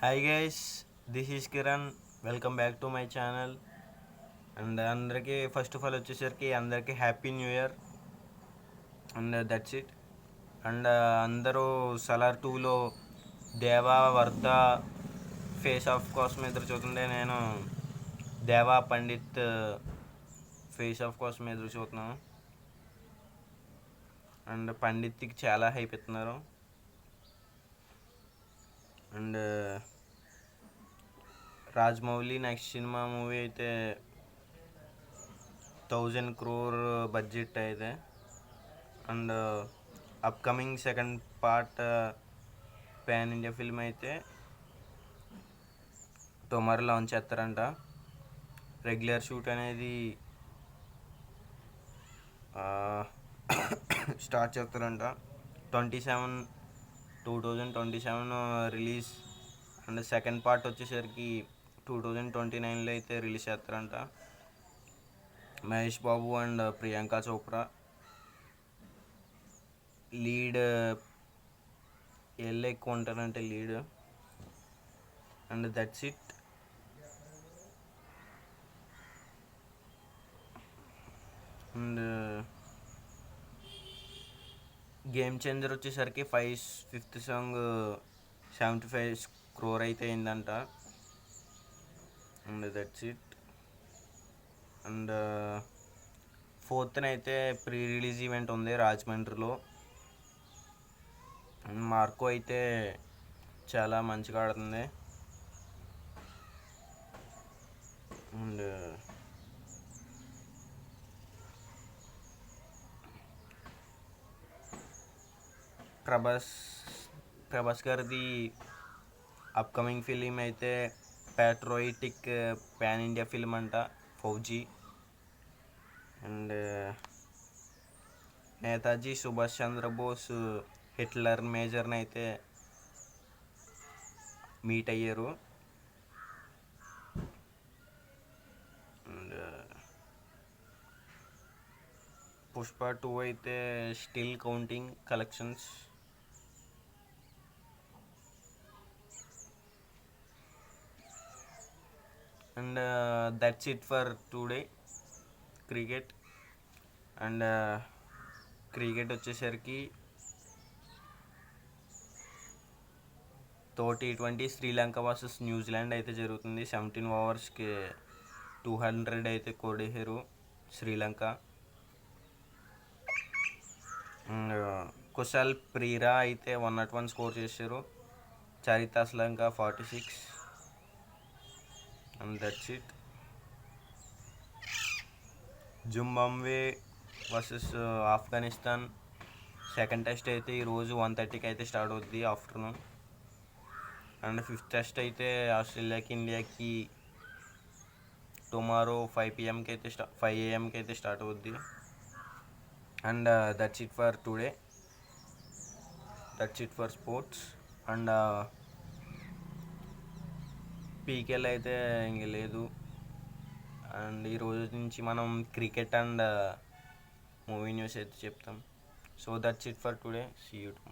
Hi guys, this is Kiran. Welcome back to my channel. And అందరికీ first of all వచ్చేసరికి అందరికీ happy new year. And that's it. And అందరూ సలార్ 2లో దేవా వర్ధ face of కోసం ఎదురు చూస్తుంటే నేను దేవా పండిత్ ఫేస్ ఆఫ్ కోసం ఎదురు చూస్తున్నాను. అండ్ పండిత్కి చాలా హైప్ ఇస్తున్నారు. And Rajamouli next cinema movie అయితే 1000 crore బడ్జెట్ అయితే. And upcoming second part pan India film అయితే టుమారో లాంచ్ చేస్తారంట. రెగ్యులర్ షూట్ అనేది స్టార్ట్ చేస్తారంట 2027 రిలీజ్. అండ్ సెకండ్ పార్ట్ వచ్చేసరికి 2029లో అయితే రిలీజ్ చేస్తారంట. Mahesh Babu and Priyanka Chopra lead. వీళ్ళే ఎక్కువ ఉంటారంటే lead. And that's it. And game changer వచ్చేసరికి ఫిఫ్త్ సాంగ్ 75 crore అయితే అయిందంట. And that's it. అండ్ ఫోర్త్న అయితే ప్రీ రిలీజ్ ఈవెంట్ ఉంది రాజమండ్రిలో. అండ్ మార్కో అయితే చాలా మంచిగా ఆడుతుంది. అండ్ ప్రభాస్ గారిది అప్కమింగ్ ఫిలిం అయితే ప్యాట్రోయిటిక్ పాన్ ఇండియా ఫిలిం అంట, ఫౌజీ. అండ్ నేతాజీ సుభాష్ చంద్రబోస్ హిట్లర్ మేజర్ని అయితే మీట్ అయ్యారు. అండ్ పుష్ప 2 అయితే still counting collections. And that's it for today cricket. And cricket వచ్చేసరికి T20 శ్రీలంక వర్సెస్ న్యూజిలాండ్ అయితే జరుగుతుంది. 17 ఓవర్స్కి 200 అయితే కొడేశారు శ్రీలంక. కుశాల్ ప్రీరా అయితే 101 స్కోర్ చేశారు. Charitha Sri Lanka 46. And that's it. Zimbabwe versus Afghanistan second test అయితే ఈరోజు 1:30కి అయితే స్టార్ట్ అవుద్ది ఆఫ్టర్నూన్. అండ్ ఫిఫ్త్ టెస్ట్ అయితే ఆస్ట్రేలియాకి ఇండియాకి టుమారో 5 AM అయితే స్టార్ట్ అవుద్ది. And that's it for today. That's it for sports. And PKL అయితే ఇంక లేదు. అండ్ ఈరోజు నుంచి మనం క్రికెట్ అండ్ మూవీ న్యూస్ అయితే చెప్తాం. So that's it for today. See you tomorrow.